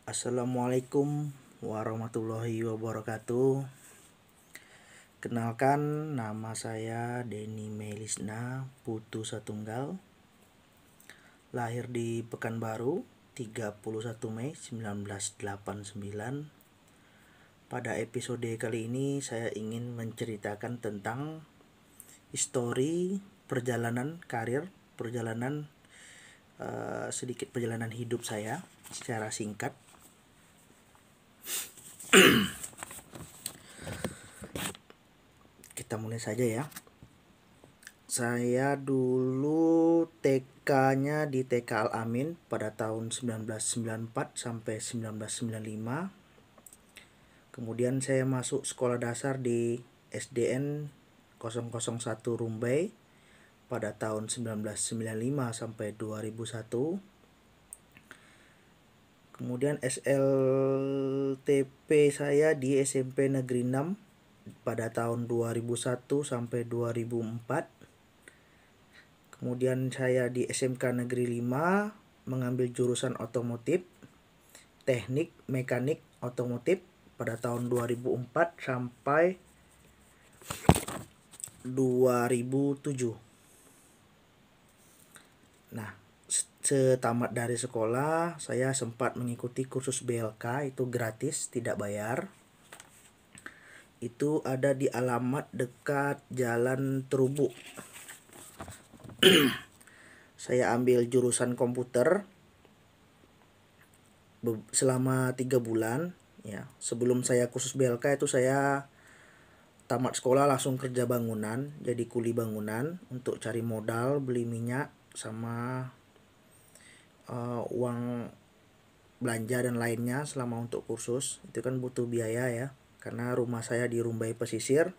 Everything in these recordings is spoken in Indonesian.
Assalamualaikum warahmatullahi wabarakatuh. Kenalkan, nama saya Denny Melisna Putu Satunggal. Lahir di Pekanbaru 31 Mei 1989. Pada episode kali ini saya ingin menceritakan tentang histori perjalanan karir, sedikit perjalanan hidup saya secara singkat. Kita mulai saja ya. Saya dulu TK-nya di TK Al-Amin pada tahun 1994 sampai 1995. Kemudian saya masuk sekolah dasar di SDN 001 Rumbai pada tahun 1995 sampai 2001. Kemudian SLTP saya di SMP Negeri 6 pada tahun 2001 sampai 2004. Kemudian saya di SMK Negeri 5 mengambil jurusan otomotif, teknik mekanik otomotif pada tahun 2004 sampai 2007. Nah, setamat dari sekolah saya sempat mengikuti kursus BLK, itu gratis, tidak bayar. Itu ada di alamat dekat Jalan Terubuk. Saya ambil jurusan komputer selama 3 bulan ya. Sebelum saya kursus BLK itu saya tamat sekolah langsung kerja bangunan, jadi kuli bangunan untuk cari modal beli minyak sama uang belanja dan lainnya selama untuk kursus. Itu kan butuh biaya ya, karena rumah saya di Rumbai Pesisir,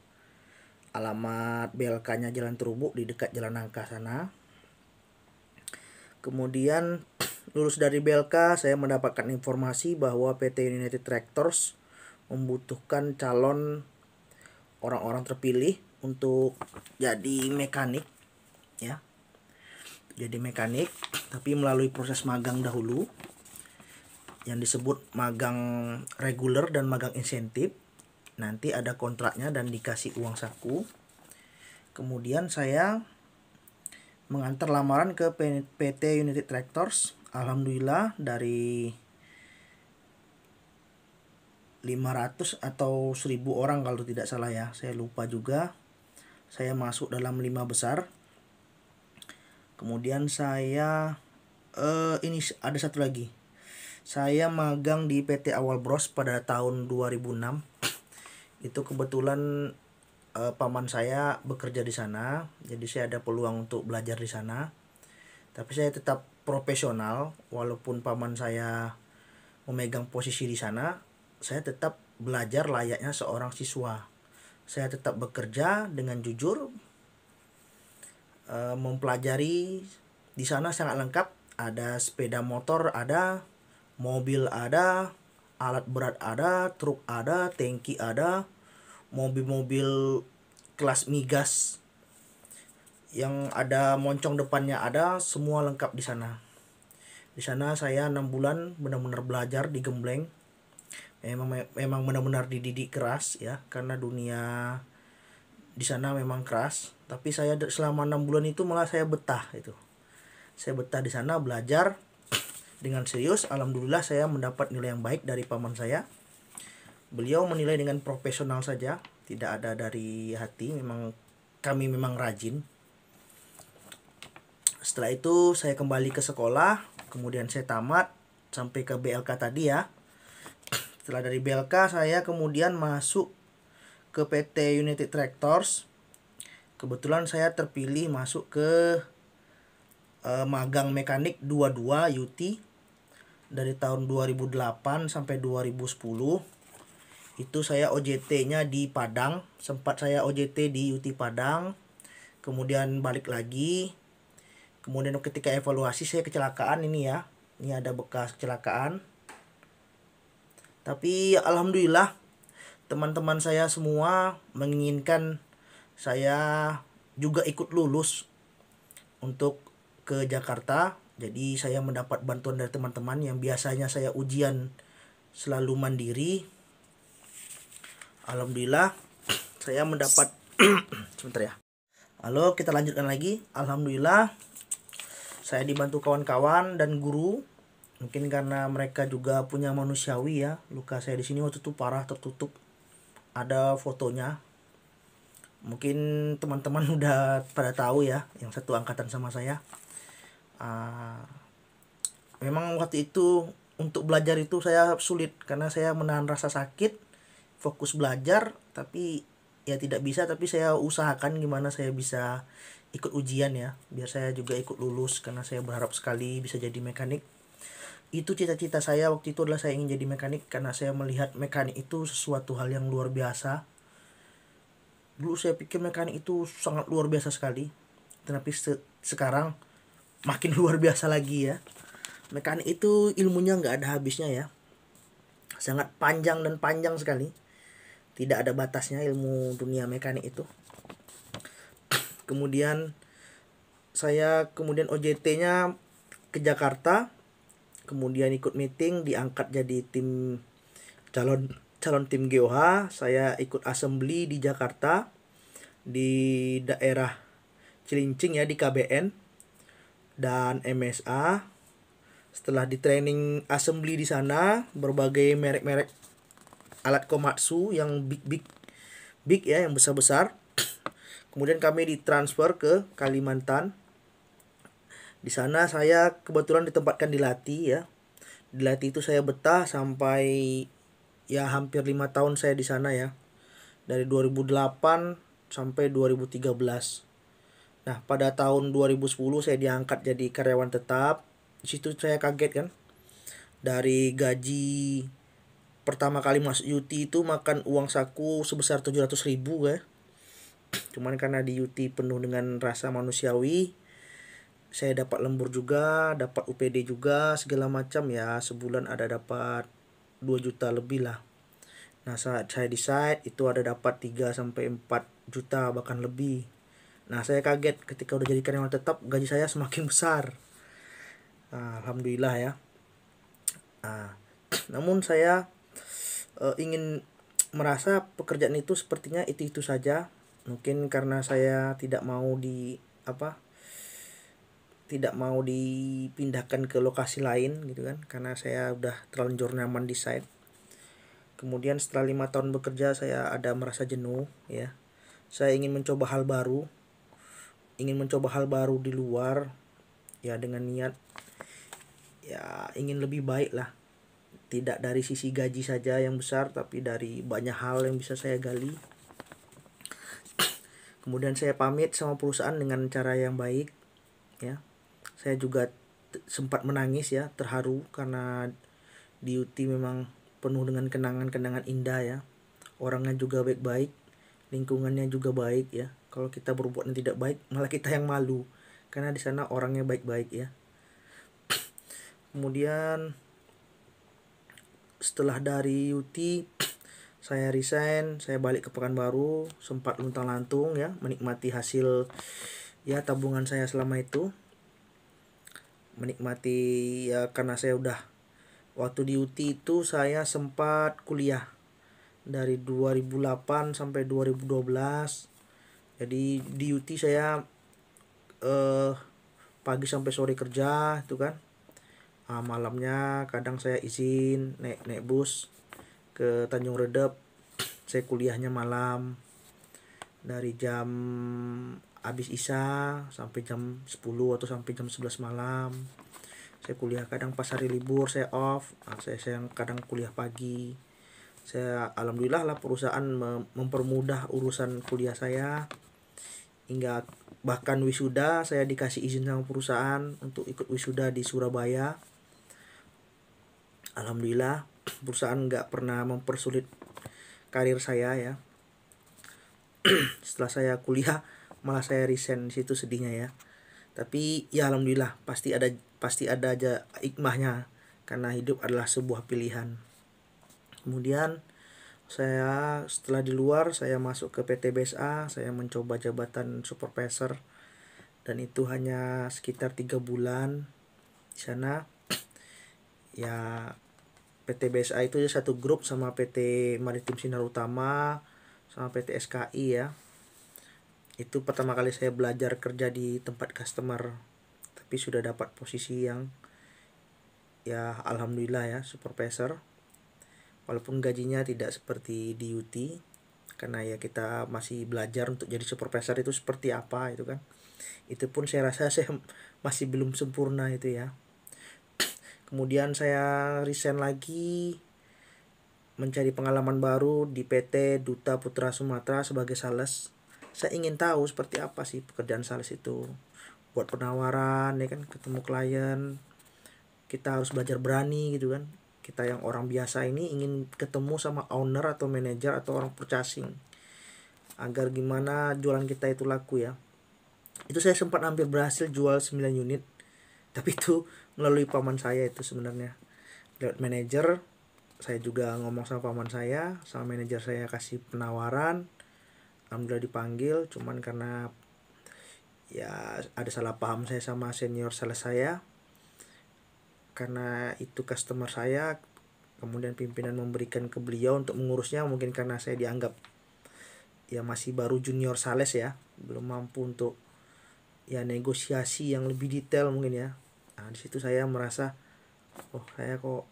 alamat BLK-nya Jalan Terubuk di dekat Jalan Nangka sana. Kemudian lulus dari BLK, saya mendapatkan informasi bahwa PT United Tractors membutuhkan calon orang-orang terpilih untuk jadi mekanik ya. Jadi mekanik, tapi melalui proses magang dahulu yang disebut magang reguler dan magang insentif. Nanti ada kontraknya dan dikasih uang saku. Kemudian saya mengantar lamaran ke PT United Tractors. Alhamdulillah dari 500 atau 1000 orang kalau tidak salah ya, saya lupa juga. Saya masuk dalam 5 besar. Kemudian saya ini ada satu lagi. Saya magang di PT Awal Bros pada tahun 2006. Itu kebetulan paman saya bekerja di sana, jadi saya ada peluang untuk belajar di sana. Tapi saya tetap profesional, walaupun paman saya memegang posisi di sana, saya tetap belajar layaknya seorang siswa. Saya tetap bekerja dengan jujur, mempelajari. Di sana sangat lengkap, ada sepeda motor, ada mobil, ada alat berat, ada truk, ada tangki, ada mobil-mobil kelas migas yang ada moncong depannya, ada, semua lengkap di sana. Di sana saya 6 bulan benar-benar belajar digembleng. Memang benar-benar dididik keras ya, karena dunia di sana memang keras. Tapi saya selama 6 bulan itu malah saya betah itu. Saya betah di sana belajar dengan serius. Alhamdulillah saya mendapat nilai yang baik dari paman saya. Beliau menilai dengan profesional saja, tidak ada dari hati. Kami memang rajin. Setelah itu saya kembali ke sekolah, kemudian saya tamat sampai ke BLK tadi ya. Setelah dari BLK saya kemudian masuk ke PT United Tractors. Kebetulan saya terpilih masuk ke magang mekanik 22 UT dari tahun 2008 sampai 2010. Itu saya OJT-nya di Padang. Sempat saya OJT di UT Padang, kemudian balik lagi. Kemudian ketika evaluasi saya kecelakaan ini ya. Ini ada bekas kecelakaan. Tapi alhamdulillah teman-teman saya semua menginginkan saya juga ikut lulus untuk ke Jakarta. Jadi saya mendapat bantuan dari teman-teman yang biasanya saya ujian selalu mandiri. Alhamdulillah saya mendapat sebentar ya. Halo, kita lanjutkan lagi. Alhamdulillah saya dibantu kawan-kawan dan guru. Mungkin karena mereka juga punya manusiawi ya. Luka saya di sini waktu itu parah, tertutup. Ada fotonya. Mungkin teman-teman udah pada tahu ya, yang satu angkatan sama saya. Memang waktu itu untuk belajar itu saya sulit karena saya menahan rasa sakit, fokus belajar, tapi ya tidak bisa. Tapi saya usahakan gimana saya bisa ikut ujian ya, biar saya juga ikut lulus, karena saya berharap sekali bisa jadi mekanik. Itu cita-cita saya waktu itu, adalah saya ingin jadi mekanik karena saya melihat mekanik itu sesuatu hal yang luar biasa. Dulu saya pikir mekanik itu sangat luar biasa sekali, tapi sekarang makin luar biasa lagi ya. Mekanik itu ilmunya nggak ada habisnya ya, sangat panjang dan panjang sekali, tidak ada batasnya ilmu dunia mekanik itu. Kemudian saya OJT-nya ke Jakarta, kemudian ikut meeting, diangkat jadi tim calon tim GeoH. Saya ikut assembly di Jakarta, di daerah Cilincing ya, di KBN dan MSA. Setelah di training assembly di sana, berbagai merek-merek alat Komatsu yang big ya, yang besar-besar. Kemudian kami ditransfer ke Kalimantan. Di sana saya kebetulan ditempatkan di Lati ya. Di Lati itu saya betah sampai ya hampir 5 tahun saya di sana ya. Dari 2008 sampai 2013. Nah, pada tahun 2010 saya diangkat jadi karyawan tetap. Di situ saya kaget kan. Dari gaji pertama kali masuk UT itu makan uang saku sebesar 700.000 ya. Cuman karena di UT penuh dengan rasa manusiawi, saya dapat lembur juga, dapat UPD juga, segala macam ya. Sebulan ada dapat 2 juta lebih lah. Nah, saat saya di site itu ada dapat 3 sampai 4 juta bahkan lebih. Nah, saya kaget ketika udah jadi karyawan tetap, gaji saya semakin besar. Alhamdulillah ya. Namun saya ingin merasa pekerjaan itu sepertinya itu saja. Mungkin karena saya tidak mau dipindahkan ke lokasi lain gitu kan, karena saya udah terlanjur nyaman di site. Kemudian setelah 5 tahun bekerja, saya ada merasa jenuh ya. Saya ingin mencoba hal baru di luar ya, dengan niat ya ingin lebih baik lah. Tidak dari sisi gaji saja yang besar, tapi dari banyak hal yang bisa saya gali. Kemudian saya pamit sama perusahaan dengan cara yang baik ya. Saya juga sempat menangis ya, terharu karena di UT memang penuh dengan kenangan-kenangan indah ya. Orangnya juga baik-baik, lingkungannya juga baik ya. Kalau kita berbuat yang tidak baik, malah kita yang malu, karena di sana orangnya baik-baik ya. Kemudian setelah dari UT saya resign, saya balik ke Pekanbaru, sempat luntang-lantung ya, menikmati hasil ya tabungan saya selama itu. Menikmati ya, karena saya udah waktu di UT itu saya sempat kuliah dari 2008 sampai 2012. Jadi di UT saya pagi sampai sore kerja itu kan. Malamnya kadang saya izin naik bus ke Tanjung Redep. Saya kuliahnya malam dari jam habis isya sampai jam 10 atau sampai jam 11 malam. Saya kuliah, kadang pas hari libur saya off. Saya kadang kuliah pagi. Saya alhamdulillah lah, perusahaan mempermudah urusan kuliah saya, hingga bahkan wisuda saya dikasih izin sama perusahaan untuk ikut wisuda di Surabaya. Alhamdulillah perusahaan nggak pernah mempersulit karir saya ya. Setelah saya kuliah malah saya resign, di situ sedihnya ya. Tapi ya alhamdulillah, pasti ada aja hikmahnya, karena hidup adalah sebuah pilihan. Kemudian saya setelah di luar, saya masuk ke PT BSA, saya mencoba jabatan supervisor, dan itu hanya sekitar 3 bulan di sana. Ya PT BSA itu ya satu grup sama PT Maritim Sinar Utama sama PT SKI ya. Itu pertama kali saya belajar kerja di tempat customer, tapi sudah dapat posisi yang ya alhamdulillah ya supervisor, walaupun gajinya tidak seperti di UT, karena ya kita masih belajar untuk jadi supervisor itu seperti apa itu kan. Itu pun saya rasa saya masih belum sempurna itu ya. Kemudian saya resign lagi, mencari pengalaman baru di PT Duta Putra Sumatera sebagai sales. Saya ingin tahu seperti apa sih pekerjaan sales itu. Buat penawaran ya kan, ketemu klien, kita harus belajar berani gitu kan. Kita yang orang biasa ini ingin ketemu sama owner atau manajer atau orang purchasing, agar gimana jualan kita itu laku ya. Itu saya sempat hampir berhasil jual 9 unit, tapi itu melalui paman saya itu sebenarnya. Lewat manajer, saya juga ngomong sama paman saya, sama manajer saya kasih penawaran. Alhamdulillah dipanggil, cuman karena ya ada salah paham saya sama senior sales saya. Karena itu customer saya, kemudian pimpinan memberikan ke beliau untuk mengurusnya, mungkin karena saya dianggap ya masih baru junior sales ya, belum mampu untuk ya negosiasi yang lebih detail mungkin ya. Nah, di situ saya merasa, oh saya kok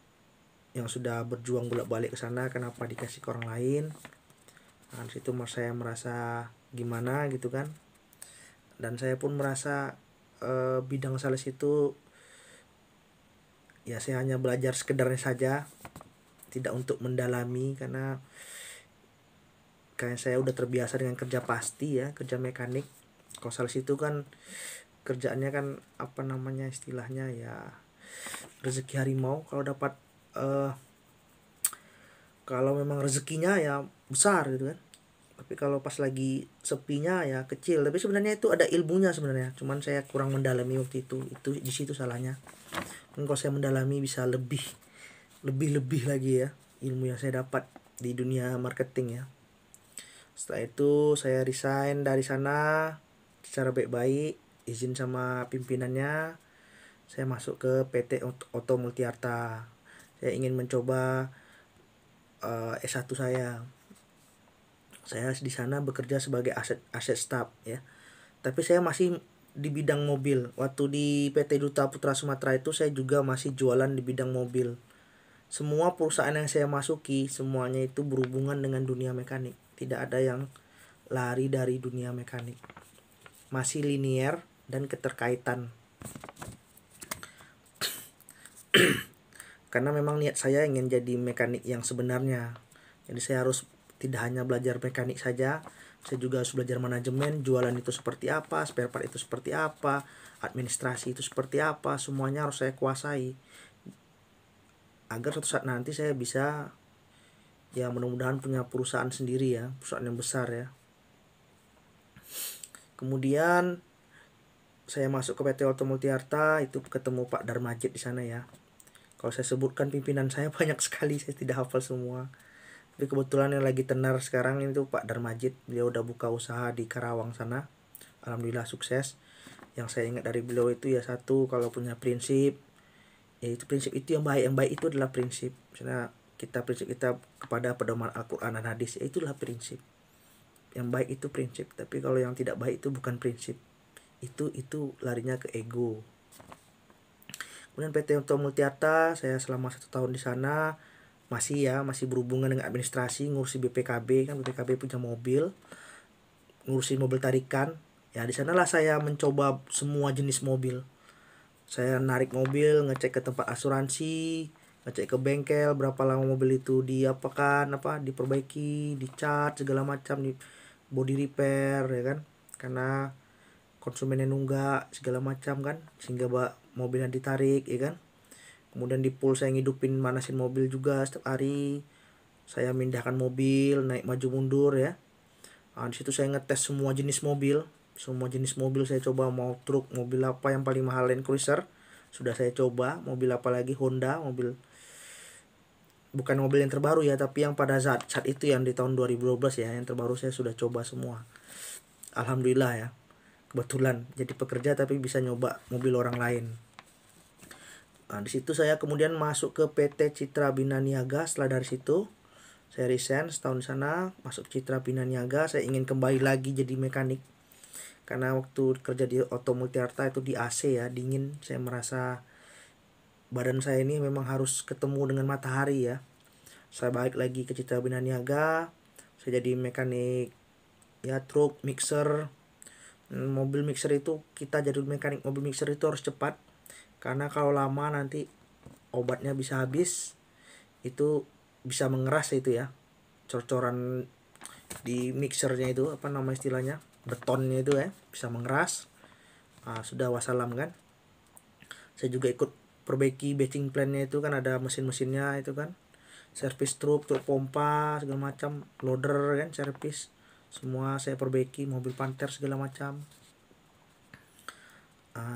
yang sudah berjuang bolak-balik ke sana kenapa dikasih ke orang lain. Nah, di situ saya merasa gimana gitu kan. Dan saya pun merasa bidang sales itu ya saya hanya belajar sekedarnya saja, tidak untuk mendalami, karena kayak saya udah terbiasa dengan kerja pasti ya, kerja mekanik. Kalau sales itu kan kerjaannya kan apa namanya istilahnya ya, rezeki harimau. Kalau dapat kalau memang rezekinya ya besar gitu kan, tapi kalau pas lagi sepinya ya kecil. Tapi sebenarnya itu ada ilmunya sebenarnya, cuman saya kurang mendalami waktu itu di situ salahnya. Kalau saya mendalami bisa lebih lagi ya ilmu yang saya dapat di dunia marketing ya. Setelah itu saya resign dari sana secara baik-baik, izin sama pimpinannya. Saya masuk ke PT Oto Multiarta. Saya ingin mencoba S1 saya. Saya di sana bekerja sebagai aset staff ya. Tapi saya masih di bidang mobil. Waktu di PT Duta Putra Sumatera itu saya juga masih jualan di bidang mobil. Semua perusahaan yang saya masuki semuanya itu berhubungan dengan dunia mekanik. Tidak ada yang lari dari dunia mekanik. Masih linear dan keterkaitan. Karena memang niat saya ingin jadi mekanik yang sebenarnya. Jadi saya harus tidak hanya belajar mekanik saja, saya juga harus belajar manajemen, jualan itu seperti apa, spare part itu seperti apa, administrasi itu seperti apa, semuanya harus saya kuasai. Agar suatu saat nanti saya bisa ya mudah-mudahan punya perusahaan sendiri ya, perusahaan yang besar ya. Kemudian saya masuk ke PT Oto Multiarta, itu ketemu Pak Darmajit di sana ya. Kalau saya sebutkan pimpinan saya banyak sekali, saya tidak hafal semua. Tapi kebetulan yang lagi tenar sekarang itu Pak Darmajit, beliau udah buka usaha di Karawang sana. Alhamdulillah sukses. Yang saya ingat dari beliau itu ya satu, kalau punya prinsip, yaitu prinsip itu yang baik itu adalah prinsip. Misalnya prinsip kita kepada pedoman Al-Quran dan hadis, ya itulah prinsip. Yang baik itu prinsip, tapi kalau yang tidak baik itu bukan prinsip. Itu larinya ke ego. Kemudian PT Oto Multiarta, saya selama 1 tahun di sana masih berhubungan dengan administrasi, ngurusi BPKB kan, BPKB punya mobil, ngurusin mobil tarikan. Ya di sanalah saya mencoba semua jenis mobil. Saya narik mobil, ngecek ke tempat asuransi, ngecek ke bengkel berapa lama mobil itu diperbaiki, dicat segala macam, di body repair ya kan. Karena konsumennya nunggak segala macam kan, sehingga mobilnya ditarik ya kan. Kemudian di pool saya ngidupin, manasin mobil juga setiap hari. Saya mindahkan mobil, naik maju mundur ya. Nah, di situ saya ngetes semua jenis mobil. Semua jenis mobil saya coba, mau truk, mobil apa yang paling mahal, Land Cruiser sudah saya coba, mobil apa lagi, Honda, mobil bukan mobil yang terbaru ya, tapi yang pada saat itu yang di tahun 2012 ya, yang terbaru saya sudah coba semua. Alhamdulillah ya. Kebetulan jadi pekerja tapi bisa nyoba mobil orang lain. Nah, di situ saya kemudian masuk ke PT Citra Bina Niaga. Setelah dari situ saya resign setahun di sana, masuk Citra Bina Niaga. Saya ingin kembali lagi jadi mekanik karena waktu kerja di Oto Multiarta itu di AC ya, dingin. Saya merasa badan saya ini memang harus ketemu dengan matahari ya. Saya balik lagi ke Citra Bina Niaga. Saya jadi mekanik ya, truk, mixer, mobil mixer. Itu kita jadi mekanik mobil mixer itu harus cepat, karena kalau lama nanti obatnya bisa habis, itu bisa mengeras itu ya, cor-coran di mixernya itu apa nama istilahnya, betonnya itu ya, bisa mengeras. Sudah wassalam kan. Saya juga ikut perbaiki batching plan-nya, itu kan ada mesin-mesinnya itu kan, servis truk pompa segala macam, loader kan, servis semua saya perbaiki, mobil Panther segala macam.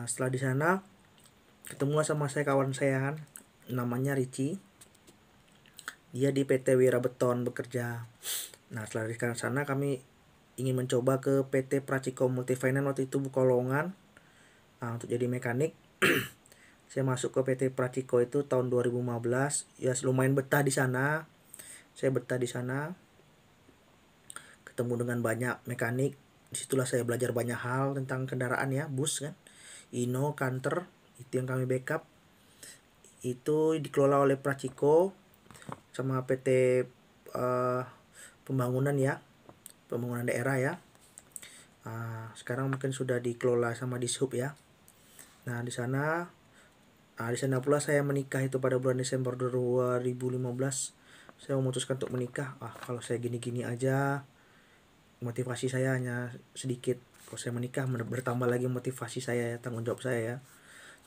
Setelah di sana ketemu sama saya kawan saya kan, namanya Ricci, dia di PT Wira Beton bekerja. Nah setelah di sana kami ingin mencoba ke PT Praciko Multifinance, waktu itu buka lowongan untuk jadi mekanik. Saya masuk ke PT Praciko itu tahun 2015. Ya lumayan betah di sana. Saya betah di sana, ketemu dengan banyak mekanik. Disitulah saya belajar banyak hal tentang kendaraan ya, bus kan, Ino, Canter, itu yang kami backup. Itu dikelola oleh Praciko sama PT pembangunan ya, pembangunan daerah ya. Sekarang mungkin sudah dikelola sama Dishub ya. Nah di sana pula saya menikah itu pada bulan Desember 2015. Saya memutuskan untuk menikah. Kalau saya gini-gini aja, motivasi saya hanya sedikit. Kalau saya menikah bertambah lagi motivasi saya ya, tanggung jawab saya ya.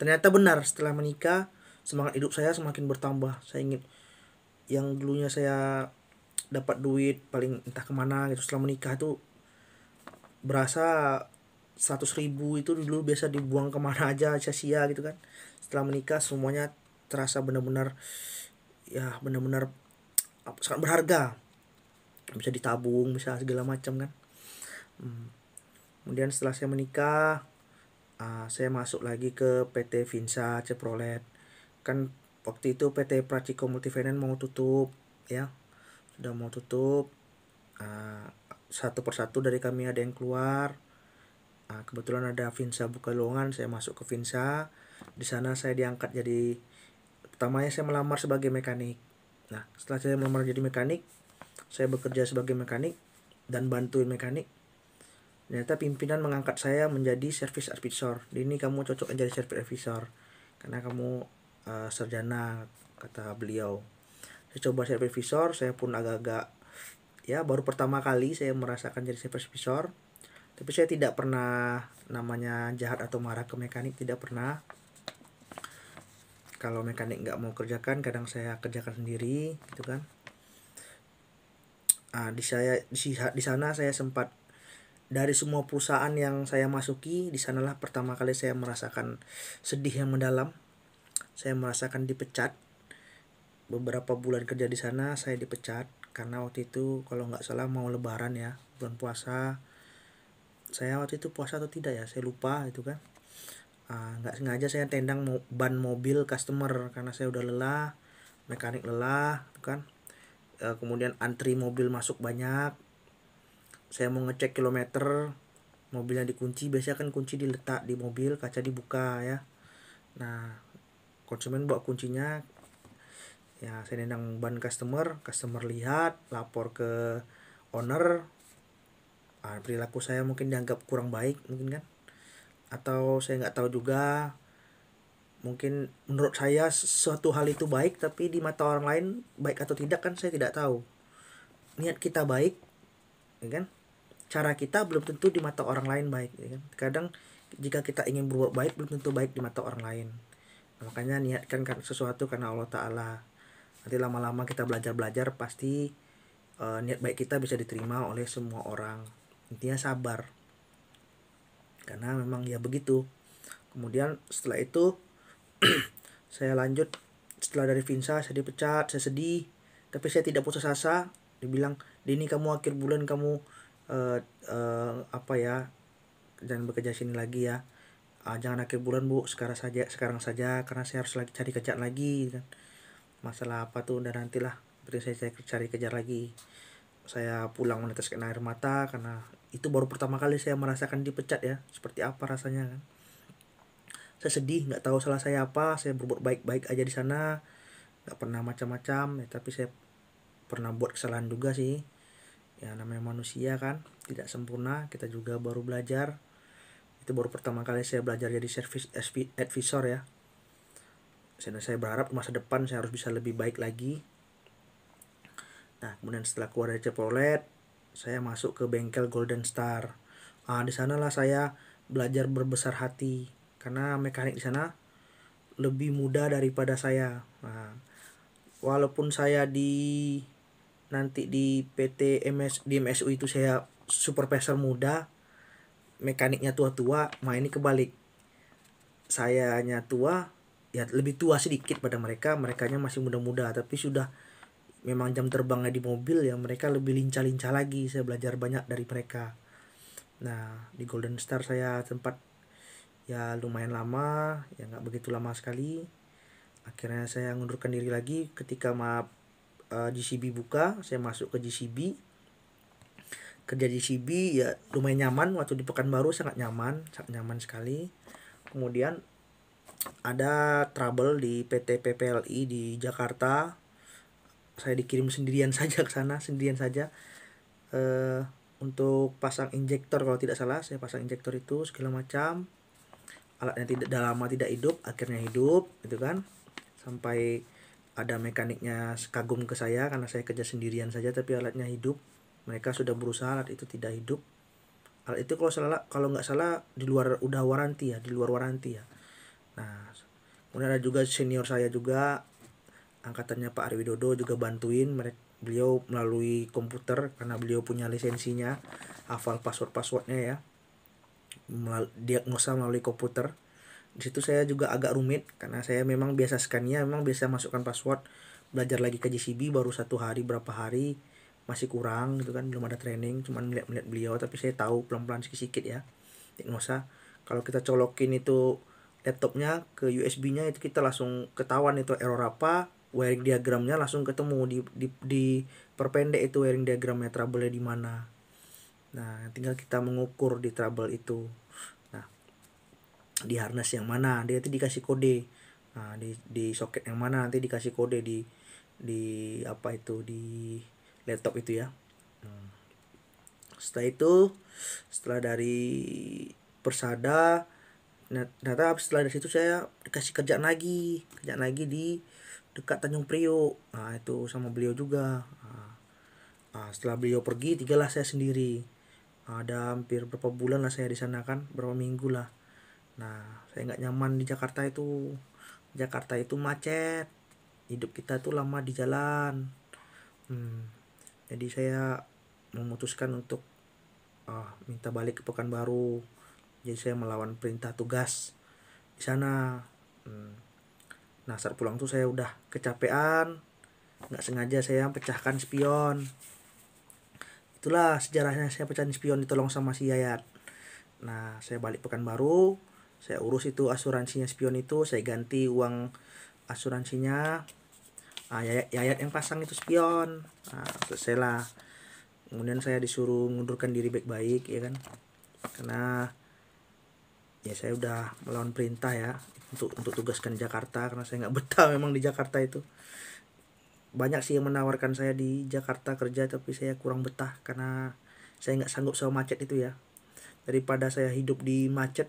Ternyata benar, setelah menikah semangat hidup saya semakin bertambah. Saya ingin, yang dulunya saya dapat duit paling entah kemana gitu, setelah menikah itu berasa 100.000 itu dulu biasa dibuang kemana aja, sia-sia gitu kan. Setelah menikah semuanya terasa benar-benar ya, benar-benar sangat berharga, bisa ditabung, bisa segala macam kan. Kemudian setelah saya menikah, saya masuk lagi ke PT Vinsa Chevrolet. Kan waktu itu PT Praciko Multifinance mau tutup ya, sudah mau tutup. Satu persatu dari kami ada yang keluar. Kebetulan ada Vinsa buka lowongan, saya masuk ke Vinsa. Di sana saya diangkat jadi, pertamanya saya melamar sebagai mekanik. Nah setelah saya melamar jadi mekanik, saya bekerja sebagai mekanik dan bantuin mekanik. Ternyata pimpinan mengangkat saya menjadi service advisor. Ini kamu cocok menjadi service advisor karena kamu sarjana, kata beliau. Saya coba service advisor, saya pun agak-agak ya, baru pertama kali saya merasakan jadi service advisor. Tapi saya tidak pernah namanya jahat atau marah ke mekanik, tidak pernah. Kalau mekanik nggak mau kerjakan, kadang saya kerjakan sendiri gitu kan. Di sana saya sempat, dari semua perusahaan yang saya masuki, di sanalah pertama kali saya merasakan sedih yang mendalam. Saya merasakan dipecat. Beberapa bulan kerja di sana saya dipecat karena waktu itu kalau nggak salah mau lebaran ya, bulan puasa. Saya waktu itu puasa atau tidak ya, saya lupa itu kan. Nggak sengaja saya tendang ban mobil customer karena saya udah lelah, mekanik lelah itu kan. Kemudian antri mobil masuk banyak. Saya mau ngecek kilometer, mobilnya dikunci. Biasanya kan kunci diletak di mobil, kaca dibuka ya. Nah konsumen bawa kuncinya ya, saya nendang ban customer lihat, lapor ke owner. Perilaku saya mungkin dianggap kurang baik mungkin kan, atau saya nggak tahu juga. Mungkin menurut saya suatu hal itu baik, tapi di mata orang lain baik atau tidak kan saya tidak tahu. Niat kita baik ya kan, cara kita belum tentu di mata orang lain baik ya kan. Kadang jika kita ingin berbuat baik belum tentu baik di mata orang lain. Makanya niatkan sesuatu karena Allah Ta'ala. Nanti lama-lama kita belajar pasti niat baik kita bisa diterima oleh semua orang. Intinya sabar, karena memang ya begitu. Kemudian setelah itu saya lanjut. Setelah dari Vinsa saya dipecat, saya sedih, tapi saya tidak putus asa. Dibilang, Dini kamu akhir bulan kamu jangan bekerja sini lagi ya, Jangan akhir bulan Bu, sekarang saja karena saya harus lagi cari kerjaan lagi kan. Masalah apa tuh udah nantilah, berarti saya cari kejar lagi. Saya pulang meneteskan air mata karena itu baru pertama kali saya merasakan dipecat ya, seperti apa rasanya kan. Saya sedih, nggak tahu salah saya apa, saya berbuat baik-baik aja di sana, nggak pernah macam-macam ya, tapi saya pernah buat kesalahan juga sih. Ya namanya manusia kan, tidak sempurna, kita juga baru belajar. Itu baru pertama kali saya belajar jadi service advisor ya. Saya berharap masa depan saya harus bisa lebih baik lagi. Nah, kemudian setelah keluar dari Chevrolet, saya masuk ke bengkel Golden Star. Di sanalah saya belajar berbesar hati karena mekanik di sana lebih muda daripada saya. Nah, walaupun saya nanti di PT di MSU itu saya supervisor muda, mekaniknya tua-tua. Ini kebalik. Sayanya tua, ya lebih tua sedikit pada mereka, merekanya masih muda-muda, tapi sudah memang jam terbangnya di mobil ya, mereka lebih lincah-lincah lagi. Saya belajar banyak dari mereka. Nah, di Golden Star saya sempat ya lumayan lama, ya nggak begitu lama sekali. Akhirnya saya ngundurkan diri lagi ketika GCB buka, saya masuk ke GCB. Kerja di GCB ya lumayan nyaman, waktu di Pekanbaru sangat nyaman sekali. Kemudian ada trouble di PT PPLI di Jakarta. Saya dikirim sendirian saja ke sana, untuk pasang injektor, kalau tidak salah saya pasang injektor itu segala macam. Alatnya tidak hidup, akhirnya hidup gitu kan. Sampai ada mekaniknya kagum ke saya karena saya kerja sendirian saja tapi alatnya hidup. Mereka sudah berusaha, alat itu tidak hidup. Alat itu kalau nggak salah di luar waranti ya. Nah, kemudian ada juga senior saya juga, angkatannya Pak Ari Widodo, juga bantuin beliau melalui komputer karena beliau punya lisensinya, hafal passwordnya ya, diagnosa melalui komputer. Di situ saya juga agak rumit karena saya memang biasa Scania, memang biasa masukkan password. Belajar lagi ke JCB baru 1 hari, berapa hari, masih kurang gitu kan, belum ada training, cuman melihat beliau, tapi saya tahu pelan-pelan sedikit ya diagnosa. Kalau kita colokin itu laptopnya ke USB-nya, itu kita langsung ketahuan itu error apa, wiring diagramnya langsung ketemu, di perpendek itu wiring diagramnya, trouble-nya di mana. Nah, tinggal kita mengukur di trouble itu. Nah, di harness yang mana dia itu dikasih kode. Nah, di soket yang mana nanti dikasih kode di apa itu di laptop itu ya. Setelah dari Persada, ternyata setelah dari situ saya dikasih kerjaan lagi di dekat Tanjung Priok. Nah, itu sama beliau juga. Setelah beliau pergi, tinggallah saya sendiri. Ada hampir berapa bulan lah saya di sana kan, berapa minggu lah. Nah, saya nggak nyaman di Jakarta itu. Jakarta itu macet, hidup kita tuh lama di jalan. Jadi saya memutuskan untuk minta balik ke Pekanbaru. Jadi saya melawan perintah tugas di sana. Nah, saat pulang tuh saya udah kecapean, nggak sengaja saya pecahkan spion. Itulah sejarahnya saya pecahin spion, ditolong sama si Yayat. Nah, saya balik Pekanbaru, saya urus itu asuransinya spion itu, saya ganti uang asuransinya. Yayat yang pasang itu spion. Selesai lah. Kemudian saya disuruh mengundurkan diri baik-baik ya kan, karena ya saya udah melawan perintah ya untuk tugaskan Jakarta, karena saya nggak betah memang di Jakarta itu. Banyak sih yang menawarkan saya di Jakarta kerja, tapi saya kurang betah karena saya nggak sanggup sama macet itu ya. Daripada saya hidup di macet,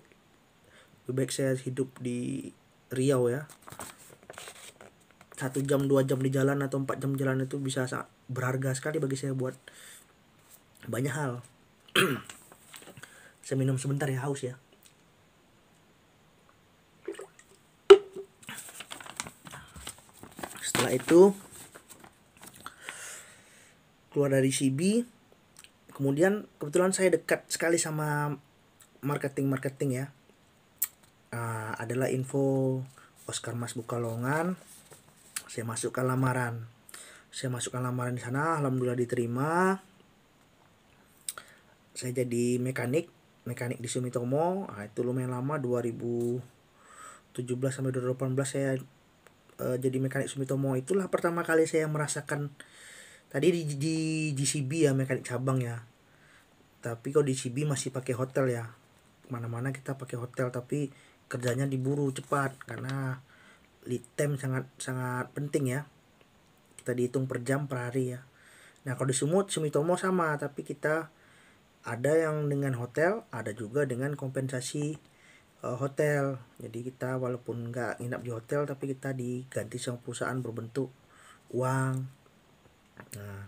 lebih baik saya hidup di Riau ya. 1 jam 2 jam di jalan atau 4 jam jalan itu bisa berharga sekali bagi saya buat banyak hal. Saya minum sebentar ya, haus ya. Setelah itu keluar dari CB, kemudian kebetulan saya dekat sekali sama marketing ya. Adalah info Oscar Mas buka lowongan, saya masukkan lamaran di sana, alhamdulillah diterima. Saya jadi mekanik mekanik di Sumitomo. Itu lumayan lama, 2017 sampai 2018 saya jadi mekanik Sumitomo. Itulah pertama kali saya merasakan tadi di GCB ya, mekanik cabang ya. Tapi kalau di CB masih pakai hotel ya, mana-mana kita pakai hotel, tapi kerjanya diburu cepat karena lead time sangat sangat penting ya, kita dihitung per jam per hari ya. Nah kalau di Sumitomo sama, tapi kita ada yang dengan hotel, ada juga dengan kompensasi hotel. Jadi kita walaupun nggak nginap di hotel, tapi kita diganti sama perusahaan berbentuk uang. Nah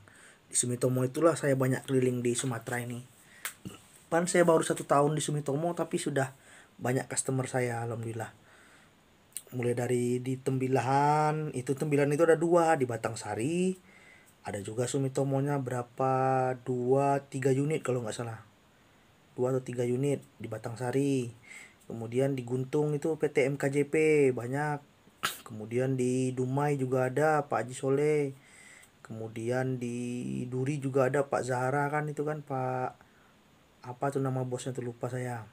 di Sumitomo itulah saya banyak keliling di Sumatera ini. Pan saya baru 1 tahun di Sumitomo tapi sudah banyak customer saya, alhamdulillah. Mulai dari di Tembilahan, itu Tembilahan itu ada 2 di Batangsari, ada juga Sumitomonya berapa, 2-3 unit kalau nggak salah, 2 atau 3 unit di Batangsari. Kemudian di Guntung itu PT MKJP banyak. Kemudian di Dumai juga ada Pak Haji Soleh. Kemudian di Duri juga ada Pak Zahara kan, itu kan Pak apa tuh nama bosnya tuh lupa saya.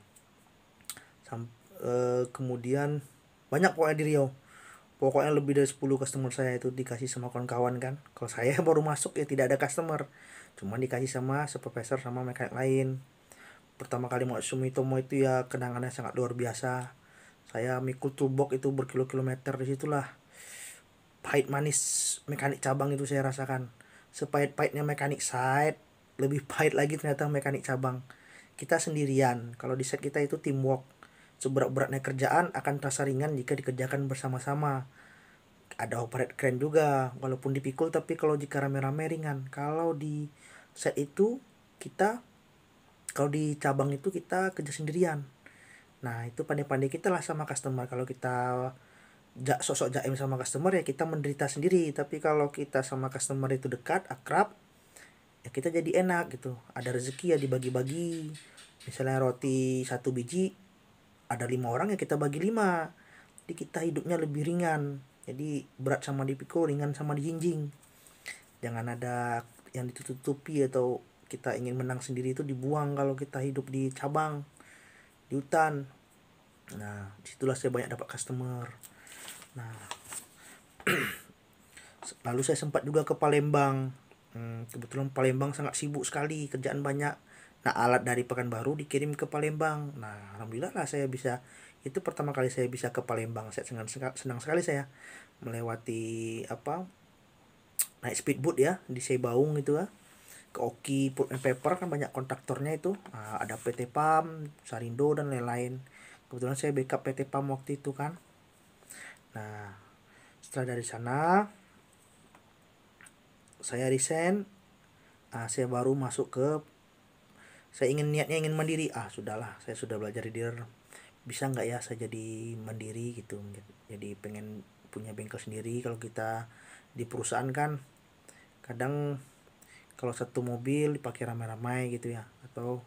Kemudian banyak pokoknya di Riau. Pokoknya lebih dari 10 customer saya itu dikasih sama kawan-kawan kan. Kalau saya baru masuk ya tidak ada customer, cuma dikasih sama supervisor sama mekanik lain. Pertama kali mau Sumitomo itu ya kenangannya sangat luar biasa. Saya mikul toolbox itu berkilo-kilometer, disitulah pahit manis mekanik cabang itu saya rasakan. Sepahit-pahitnya mekanik site, lebih pahit lagi ternyata mekanik cabang. Kita sendirian, kalau di set kita itu teamwork. Seberat-beratnya kerjaan akan terasa ringan jika dikerjakan bersama-sama. Ada operate crane juga, walaupun dipikul tapi kalau jika rame-rame ringan. Kalau di set itu kita, kalau di cabang itu kita kerja sendirian. Nah itu pandai-pandai kita lah sama customer. Kalau kita sosok jaim sama customer ya kita menderita sendiri, tapi kalau kita sama customer itu dekat, akrab, ya kita jadi enak gitu. Ada rezeki ya dibagi-bagi. Misalnya roti 1 biji, ada 5 orang ya kita bagi 5. Jadi kita hidupnya lebih ringan. Jadi berat sama dipikul, ringan sama dijinjing. Jangan ada yang ditutupi atau kita ingin menang sendiri itu dibuang kalau kita hidup di cabang, di hutan. Nah disitulah saya banyak dapat customer. Nah lalu saya sempat juga ke Palembang. Kebetulan Palembang sangat sibuk sekali, kerjaan banyak. Nah alat dari Pekanbaru dikirim ke Palembang. Nah alhamdulillah lah saya bisa, itu pertama kali saya bisa ke Palembang. Saya senang sekali saya melewati naik speedboat ya di Sebaung itu ya, ke Oki Pulp and Paper kan banyak kontraktornya itu. Ada PT PAM, Sarindo dan lain-lain. Kebetulan saya backup PT PAM waktu itu kan. Nah setelah dari sana saya resign. Saya baru masuk ke, saya niatnya ingin mandiri. Sudahlah, saya sudah belajar leader, bisa nggak ya saya jadi mandiri gitu. Jadi pengen punya bengkel sendiri. Kalau kita di perusahaan kan kadang kalau satu mobil dipakai ramai-ramai gitu ya, atau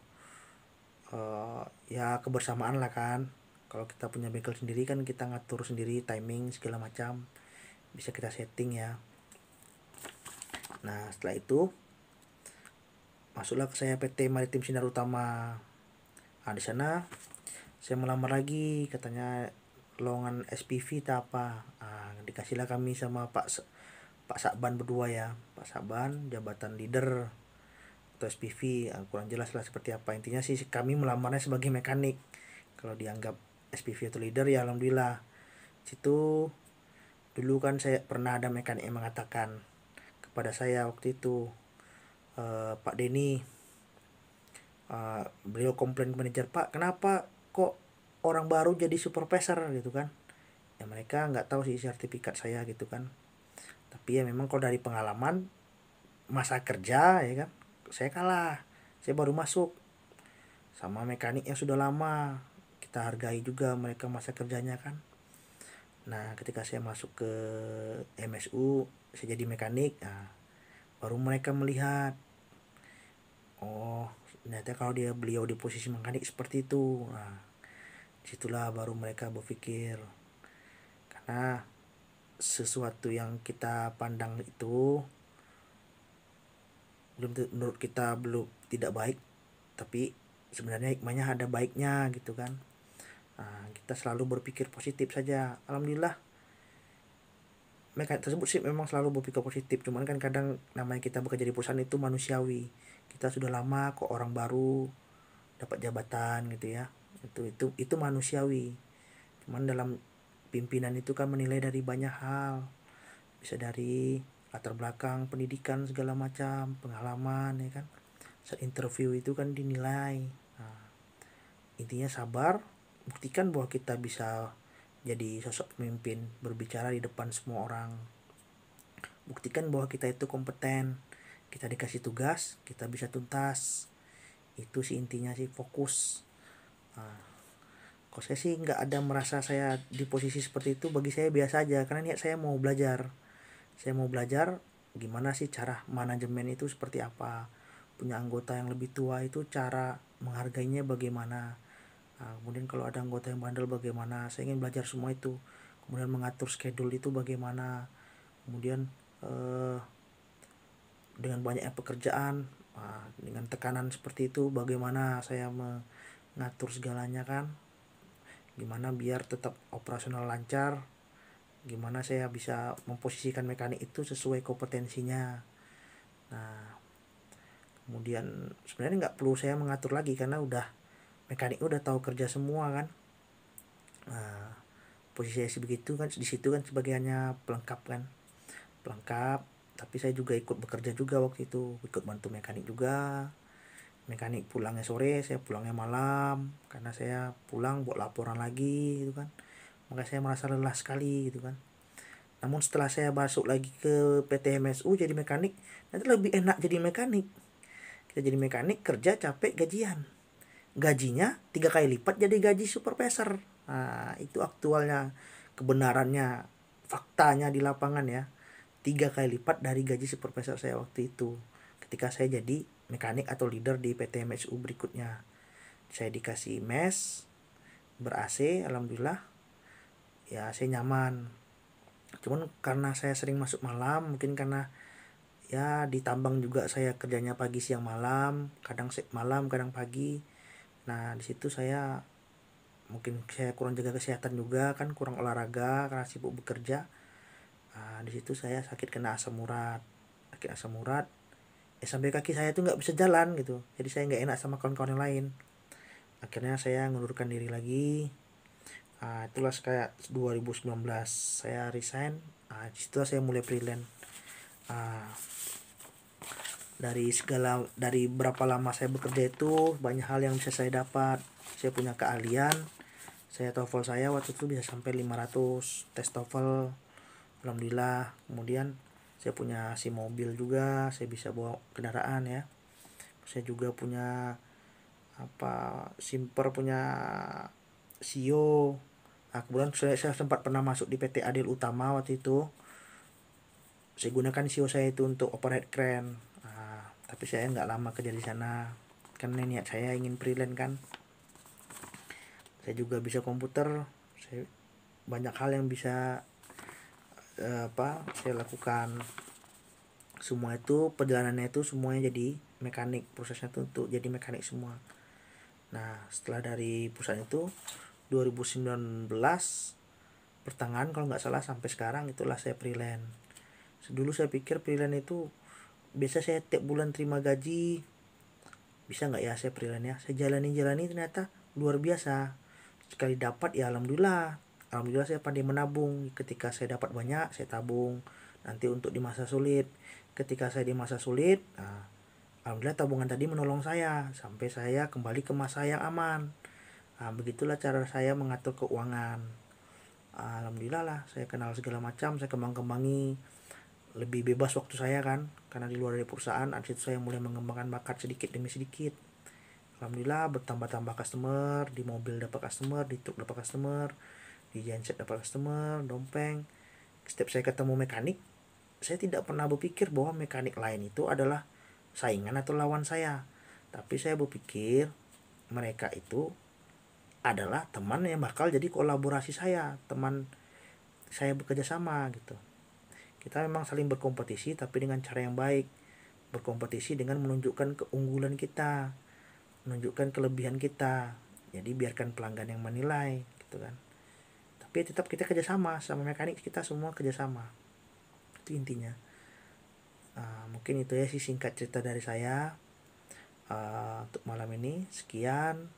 ya kebersamaan lah kan. Kalau kita punya bengkel sendiri kan kita ngatur sendiri timing segala macam, bisa kita setting ya. Nah setelah itu masuklah ke saya PT Maritim Sinar Utama. Di sana saya melamar lagi, katanya lowongan SPV tak apa. Dikasihlah kami sama Pak Sakban berdua ya, Pak Sakban jabatan leader atau SPV, kurang jelas lah seperti apa. Intinya sih kami melamarnya sebagai mekanik. Kalau dianggap SPV atau leader ya alhamdulillah. Situ dulu kan saya pernah ada mekanik yang mengatakan kepada saya waktu itu, Pak Denny, beliau komplain ke manajer, Pak kenapa kok orang baru jadi supervisor gitu kan. Ya mereka nggak tahu sih sertifikat saya gitu kan, tapi ya memang kalau dari pengalaman masa kerja ya kan saya kalah. Saya baru masuk sama mekanik yang sudah lama, kita hargai juga mereka masa kerjanya kan. Nah ketika saya masuk ke MSU, saya jadi mekanik. Baru mereka melihat, oh ternyata kalau beliau di posisi mekanik seperti itu. Disitulah baru mereka berpikir, karena sesuatu yang kita pandang itu menurut kita belum tidak baik, tapi sebenarnya hikmahnya ada baiknya gitu kan. Nah, kita selalu berpikir positif saja. Alhamdulillah mekanik tersebut sih memang selalu berpikir positif, cuman kan kadang namanya kita bekerja di perusahaan itu manusiawi, kita sudah lama kok orang baru dapat jabatan gitu ya, itu manusiawi. Cuman dalam pimpinan itu kan menilai dari banyak hal, bisa dari latar belakang pendidikan segala macam, pengalaman ya kan. Saat interview itu kan dinilai. Nah, intinya sabar, buktikan bahwa kita bisa jadi sosok pemimpin, berbicara di depan semua orang. Buktikan bahwa kita itu kompeten, kita dikasih tugas, kita bisa tuntas. Itu sih intinya sih, fokus. Nah, kalau saya sih nggak ada merasa saya di posisi seperti itu, bagi saya biasa aja, karena niat saya mau belajar. Saya mau belajar gimana sih cara manajemen itu seperti apa, punya anggota yang lebih tua itu cara menghargainya bagaimana. Nah, kemudian kalau ada anggota yang bandel bagaimana, saya ingin belajar semua itu. Kemudian mengatur schedule itu bagaimana, kemudian dengan banyaknya pekerjaan, dengan tekanan seperti itu bagaimana saya mengatur segalanya kan, gimana biar tetap operasional lancar, gimana saya bisa memposisikan mekanik itu sesuai kompetensinya. Nah, kemudian sebenarnya nggak perlu saya mengatur lagi karena mekanik udah tahu kerja semua kan. Nah, posisi saya begitu kan, di situ kan sebagiannya pelengkap kan, pelengkap. Tapi saya juga ikut bekerja juga waktu itu, ikut bantu mekanik juga. Mekanik pulangnya sore, saya pulangnya malam, karena saya pulang buat laporan lagi gitu kan. Maka saya merasa lelah sekali gitu kan. Namun setelah saya masuk lagi ke PT MSU jadi mekanik, nanti lebih enak jadi mekanik. Kita jadi mekanik, kerja capek, gajian. Gajinya 3 kali lipat jadi gaji supervisor. Nah, itu aktualnya, kebenarannya, faktanya di lapangan ya. 3 kali lipat dari gaji supervisor saya waktu itu, ketika saya jadi mekanik atau leader di PT MSU berikutnya. Saya dikasih mes ber AC, alhamdulillah ya, saya nyaman. Cuman karena saya sering masuk malam, mungkin karena ya di tambang juga saya kerjanya pagi siang malam, kadang malam kadang pagi. Nah, di situ saya mungkin saya kurang jaga kesehatan juga kan, kurang olahraga karena sibuk bekerja. Nah, di situ saya sakit kena asam urat, sampai kaki saya tuh nggak bisa jalan gitu, jadi saya nggak enak sama kawan-kawan yang lain. Akhirnya saya ngundurkan diri lagi. Itulah kayak 2019 saya resign. Disitulah saya mulai freelance. Nah, dari berapa lama saya bekerja itu banyak hal yang bisa saya dapat. Saya punya keahlian. Saya TOEFL saya waktu itu bisa sampai 500 tes TOEFL, alhamdulillah. Kemudian saya punya SIM mobil juga, saya bisa bawa kendaraan ya. Saya juga punya simper, punya SIO. Kemudian saya sempat pernah masuk di PT Adil Utama waktu itu. Saya gunakan SIO saya itu untuk overhead crane. Tapi saya nggak lama kerja di sana karena niat saya ingin freelance kan. Saya juga bisa komputer, saya banyak hal yang bisa saya lakukan. Semua itu perjalanannya itu semuanya jadi mekanik, prosesnya itu untuk jadi mekanik semua. Nah, setelah dari perusahaan itu 2019 pertengahan kalau nggak salah sampai sekarang itulah saya freelance. Dulu saya pikir freelance itu biasa, saya tiap bulan terima gaji, bisa nggak ya saya freelance ya. Saya jalani ternyata luar biasa. Sekali dapat ya alhamdulillah saya pandai menabung. Ketika saya dapat banyak, saya tabung nanti untuk di masa sulit. Ketika saya di masa sulit, alhamdulillah tabungan tadi menolong saya sampai saya kembali ke masa yang aman. Begitulah cara saya mengatur keuangan. Alhamdulillah lah, saya kenal segala macam, saya kembang-kembangi, lebih bebas waktu saya kan, karena di luar dari perusahaan. Di situ saya mulai mengembangkan bakat sedikit demi sedikit. Alhamdulillah bertambah-tambah customer, di mobil dapat customer, di truk dapat customer, di genset dapat customer, dompeng. Setiap saya ketemu mekanik, saya tidak pernah berpikir bahwa mekanik lain itu adalah saingan atau lawan saya. Tapi saya berpikir mereka itu adalah teman yang bakal jadi kolaborasi saya, teman saya bekerja sama gitu. Kita memang saling berkompetisi tapi dengan cara yang baik. Berkompetisi dengan menunjukkan keunggulan kita. menunjukkan kelebihan kita. Jadi biarkan pelanggan yang menilai gitu kan, tapi tetap kita kerjasama sama mekanik, kita semua kerjasama, itu intinya. Mungkin itu ya sih singkat cerita dari saya. Untuk malam ini sekian,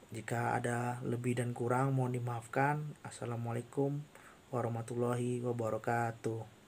jika ada lebih dan kurang mohon dimaafkan. Assalamualaikum warahmatullahi wabarakatuh.